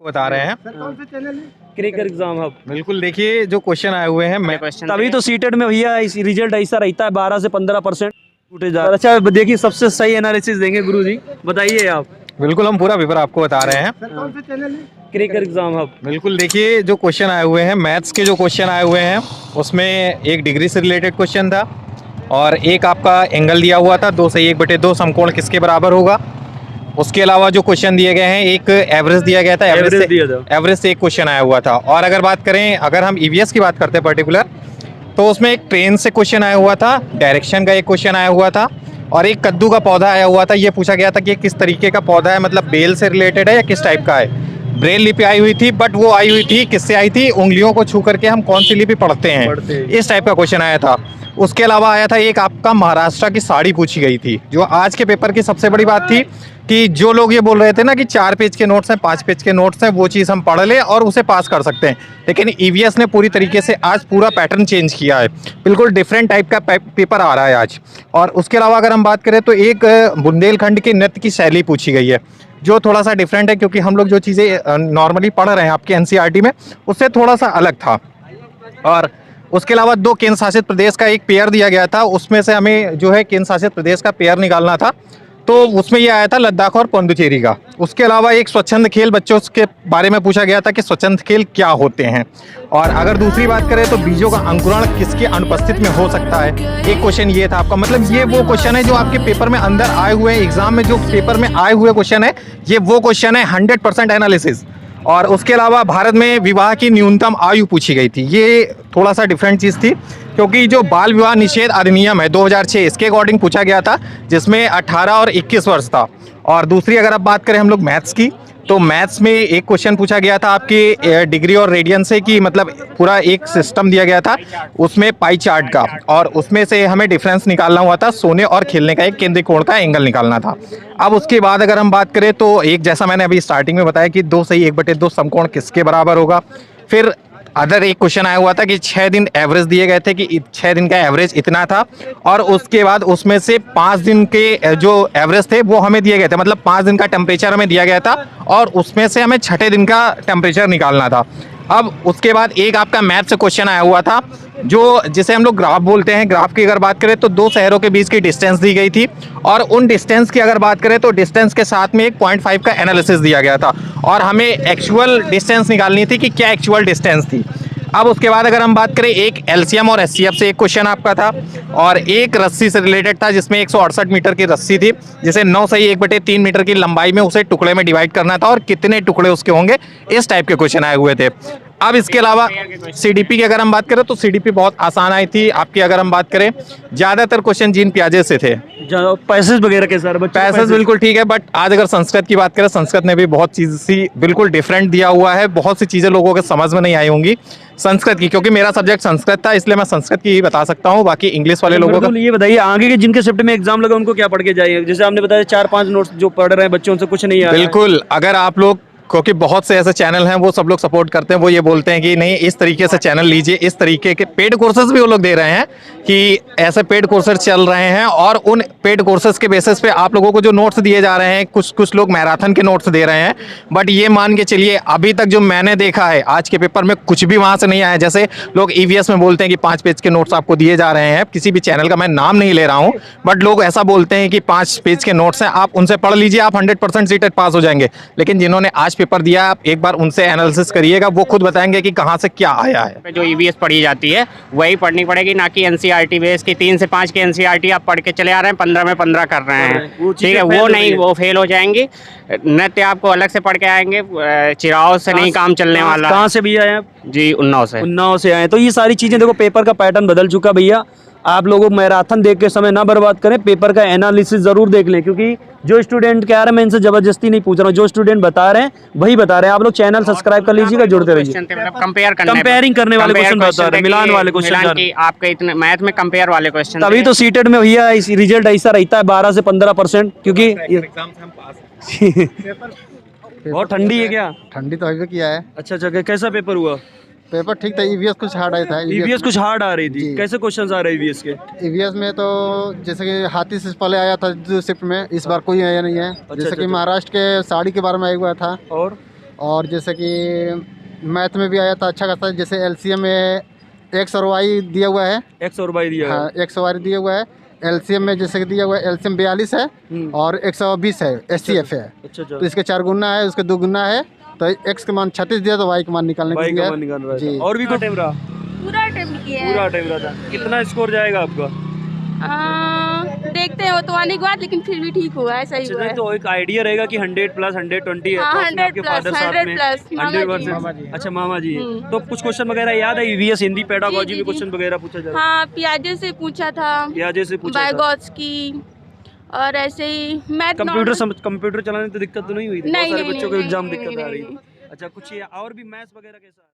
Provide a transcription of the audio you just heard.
बता रहे हैं क्रैकर एग्जाम हब। बिल्कुल। देखिए जो क्वेश्चन आए हुए हैं मैं तभी तो सीटेट में भैया रिजल्ट ऐसा रहता है 12 से 15% टूटे जा। अच्छा देखिए सबसे सही एनालिसिस देंगे गुरुजी, बताइए आप। बिल्कुल हम पूरा पेपर आपको बता रहे हैं। Cracker exam hub. बिल्कुल। देखिए जो क्वेश्चन आए हुए हैं मैथ्स के जो क्वेश्चन आए हुए हैं उसमें एक डिग्री से रिलेटेड क्वेश्चन था और एक आपका एंगल दिया हुआ था 2 से 1/2 समकोण किसके बराबर होगा। उसके अलावा जो क्वेश्चन दिए गए हैं एक एवरेज दिया गया था, एवरेज से एक क्वेश्चन आया हुआ था। और अगर बात करें, अगर हम ईवीएस की बात करते हैं पर्टिकुलर, तो उसमें एक ट्रेन से क्वेश्चन आया हुआ था, डायरेक्शन का एक क्वेश्चन आया हुआ था और एक कद्दू का पौधा आया हुआ था। ये पूछा गया था कि किस तरीके का पौधा है, मतलब बेल से रिलेटेड है या किस टाइप का है। ब्रेल लिपि आई हुई थी, बट वो आई हुई थी किससे आई थी, उंगलियों को छू करके हम कौन सी लिपि पढ़ते हैं, इस टाइप का क्वेश्चन आया था। उसके अलावा आया था एक आपका महाराष्ट्र की साड़ी पूछी गई थी। जो आज के पेपर की सबसे बड़ी बात थी कि जो लोग ये बोल रहे थे ना कि 4 पेज के नोट्स हैं, 5 पेज के नोट्स हैं, वो चीज़ हम पढ़ ले और उसे पास कर सकते हैं, लेकिन ईवीएस ने पूरी तरीके से आज पूरा पैटर्न चेंज किया है। बिल्कुल डिफरेंट टाइप का पेपर आ रहा है आज। और उसके अलावा अगर हम बात करें तो एक बुंदेलखंड के नृत्य की शैली पूछी गई है, जो थोड़ा सा डिफरेंट है, क्योंकि हम लोग जो चीज़ें नॉर्मली पढ़ रहे हैं आपके एनसीईआरटी में उससे थोड़ा सा अलग था। और उसके अलावा 2 केंद्र शासित प्रदेश का एक पेयर दिया गया था, उसमें से हमें जो है केंद्र शासित प्रदेश का पेयर निकालना था, तो उसमें ये आया था लद्दाख और पुडुचेरी का। उसके अलावा एक स्वच्छंद खेल बच्चों के बारे में पूछा गया था कि स्वच्छंद खेल क्या होते हैं। और अगर दूसरी बात करें तो बीजों का अंकुरण किसकी अनुपस्थित में हो सकता है, एक क्वेश्चन ये था आपका। मतलब ये वो क्वेश्चन है जो आपके पेपर में अंदर आए हुए हैं, एग्जाम में जो पेपर में आए हुए क्वेश्चन है, ये वो क्वेश्चन है 100% एनालिसिस। और उसके अलावा भारत में विवाह की न्यूनतम आयु पूछी गई थी। ये थोड़ा सा डिफरेंट चीज़ थी, क्योंकि जो बाल विवाह निषेध अधिनियम है 2006 इसके अकॉर्डिंग पूछा गया था, जिसमें 18 और 21 वर्ष था। और दूसरी अगर आप बात करें हम लोग मैथ्स की, तो मैथ्स में एक क्वेश्चन पूछा गया था आपके डिग्री और रेडियन से, कि मतलब पूरा एक सिस्टम दिया गया था उसमें पाई चार्ट का, और उसमें से हमें डिफरेंस निकालना हुआ था सोने और खेलने का, एक केंद्रीय कोण का एंगल निकालना था। अब उसके बाद अगर हम बात करें तो एक, जैसा मैंने अभी स्टार्टिंग में बताया कि 2 से 1/2 समकोण किसके बराबर होगा। फिर अदर एक क्वेश्चन आया हुआ था कि 6 दिन एवरेज दिए गए थे कि 6 दिन का एवरेज इतना था, और उसके बाद उसमें से 5 दिन के जो एवरेज थे वो हमें दिए गए थे, मतलब 5 दिन का टेम्परेचर हमें दिया गया था और उसमें से हमें छठे दिन का टेम्परेचर निकालना था। अब उसके बाद एक आपका मैथ से क्वेश्चन आया हुआ था, जो जिसे हम लोग ग्राफ बोलते हैं। ग्राफ की अगर बात करें तो 2 शहरों के बीच की डिस्टेंस दी गई थी, और उन डिस्टेंस की अगर बात करें तो डिस्टेंस के साथ में एक 0.5 का एनालिसिस दिया गया था, और हमें एक्चुअल डिस्टेंस निकालनी थी कि क्या एक्चुअल डिस्टेंस थी। अब उसके बाद अगर हम बात करें, एक एलसीएम और एचसीएफ से एक क्वेश्चन आपका था, और एक रस्सी से रिलेटेड था जिसमें 168 मीटर की रस्सी थी, जिसे 9 से 1/3 मीटर की लंबाई में उसे टुकड़े में डिवाइड करना था, और कितने टुकड़े उसके होंगे, इस टाइप के क्वेश्चन आए हुए थे। अब इसके अलावा सीडीपी की अगर हम बात करें तो सीडीपी बहुत आसान आई थी आपकी। अगर हम बात करें, ज्यादातर क्वेश्चन जीन पियाजे से थे, पैसेज वगैरह के सर, पैसेज बिल्कुल ठीक है, बट आज अगर संस्कृत की बात करें, संस्कृत ने भी बहुत चीज सी बिल्कुल डिफरेंट दिया हुआ है, बहुत सी चीजें लोगों के समझ में नहीं आई होंगी संस्कृत की, क्योंकि मेरा सब्जेक्ट संस्कृत था इसलिए मैं संस्कृत की ही बता सकता हूँ, बाकी इंग्लिश वाले लोगों को। ये बताइए आगे के जिनके शिफ्ट में एग्जाम लगा उनको क्या पढ़ के जाइए, जैसे आपने बताया 4-5 नोट्स जो पढ़ रहे हैं बच्चों से कुछ नहीं आ रहा है। बिल्कुल, अगर आप लोग, क्योंकि बहुत से ऐसे चैनल हैं वो सब लोग सपोर्ट करते हैं, वो ये बोलते हैं कि नहीं इस तरीके से चैनल लीजिए, इस तरीके के पेड कोर्सेज भी वो लोग दे रहे हैं कि ऐसे पेड कोर्सेज चल रहे हैं, और उन पेड कोर्सेज के बेसिस पे आप लोगों को जो नोट्स दिए जा रहे हैं, कुछ लोग मैराथन के नोट्स दे रहे हैं, बट ये मान के चलिए अभी तक जो मैंने देखा है आज के पेपर में कुछ भी वहां से नहीं आया। जैसे लोग ईवीएस में बोलते हैं कि 5 पेज के नोट्स आपको दिए जा रहे हैं, किसी भी चैनल का मैं नाम नहीं ले रहा हूँ, बट लोग ऐसा बोलते हैं कि 5 पेज के नोट्स हैं, आप उनसे पढ़ लीजिए, आप 100% सीटेट पास हो जाएंगे। लेकिन जिन्होंने आज पेपर दिया, आप एक बार उनसे एनालिसिस करिएगा, वो खुद बताएंगे कि कहाँ से क्या आया है। जो ईवीएस पढ़ी जाती है वही पढ़नी पड़ेगी, ना कि एनसीईआरटी बेस की 3 से 5 की एनसीईआरटी आप पढ़ के चले आ रहे हैं, 15 में 15 कर रहे हैं, ठीक है, वो नहीं, वो फेल हो जाएंगी। नृत्य आपको अलग से पढ़ के आएंगे, चिराव से नहीं काम चलने वाला। कहाँ से भैया आए आप? जी उन्नाव से। उन्नाव से आए। तो ये सारी चीजें देखो, पेपर का पैटर्न बदल चुका भैया। आप लोगों मैराथन देख के समय ना बर्बाद करें, पेपर का एनालिसिस जरूर देख लें, क्योंकि जो स्टूडेंट कह रहे हैं मैं इनसे जबरदस्ती नहीं पूछ रहा हूँ, जो स्टूडेंट बता रहे हैं वही बता रहे हैं। आप लोग चैनल सब्सक्राइब कर लीजिएगा, जुड़ते रहिए। कंपेयरिंग करने वाले क्वेश्चन बता रहे हैं, मिलान वाले क्वेश्चन, आपके इतने मैथ में कंपेयर वाले क्वेश्चन। तभी तो सीटेट में भैया रिजल्ट ऐसा रहता है 12 से 15%, क्योंकि बहुत ठंडी है क्या? ठंडी तो अभी किया है। अच्छा, कैसा पेपर हुआ? पेपर ठीक था, ईवीएस कुछ हार्ड आया था। ईवीएस कुछ हार्ड आ रही थी, कैसे क्वेश्चंस आ रहे हैं ईवीएस के? ईवीएस में तो जैसे कि हाथी से पहले आया था जो शिफ्ट में, इस बार कोई आया नहीं है। जैसे कि महाराष्ट्र के साड़ी के बारे में आया हुआ था, और जैसे कि मैथ में भी आया था अच्छा खासा, जैसे एलसीएम में एक्स और वाई दिया हुआ है। एक्स और वाई दिया हाँ, एक्स और वाई दिया हुआ है। एलसीएम में जैसे कि दिया हुआ है, एलसीएम 42 है और 120 है, एचसीएफ है। अच्छा तो इसके 4 गुना है, उसके 2 गुना है, तो एक्स का मान 36 दिया, तो वाई का मान निकालने के वाई लिए का मान निकाल रहा जी। है। और भी कोई टाइम रहा? पूरा अटेम्प्ट किया है। पूरा टाइम रहा था। कितना स्कोर जाएगा आपका? देखते हैं, वो तो आने के बाद, लेकिन फिर भी ठीक हुआ है, सही हुआ है। तो एक आइडिया रहेगा कि 100 प्लस 120 है। हाँ, तो उसमें 100 आपके प्लस, फादर साहब 100 में प्लस, मामा 100%। जी। अच्छा, मामा जी। तो कुछ क्वेश्चन वगैरह याद है? ईवीएस हिंदी पेडागोजी जी, में जी। क्वेश्चन वगैरह पूछा जाए? हाँ, पियाजे से पूछा था, पियाजे से पूछा था। बायगॉट्स्की, और ऐसे ही मैथ। कंप्यूटर चलाने तो दिक्कत तो नहीं हुई थी? नहीं, बहुत सारे नहीं, बच्चों को नहीं, एग्जाम नहीं, दिक्कत आ रही नहीं, थी। अच्छा, कुछ और भी मैथ्स वगैरह कैसा?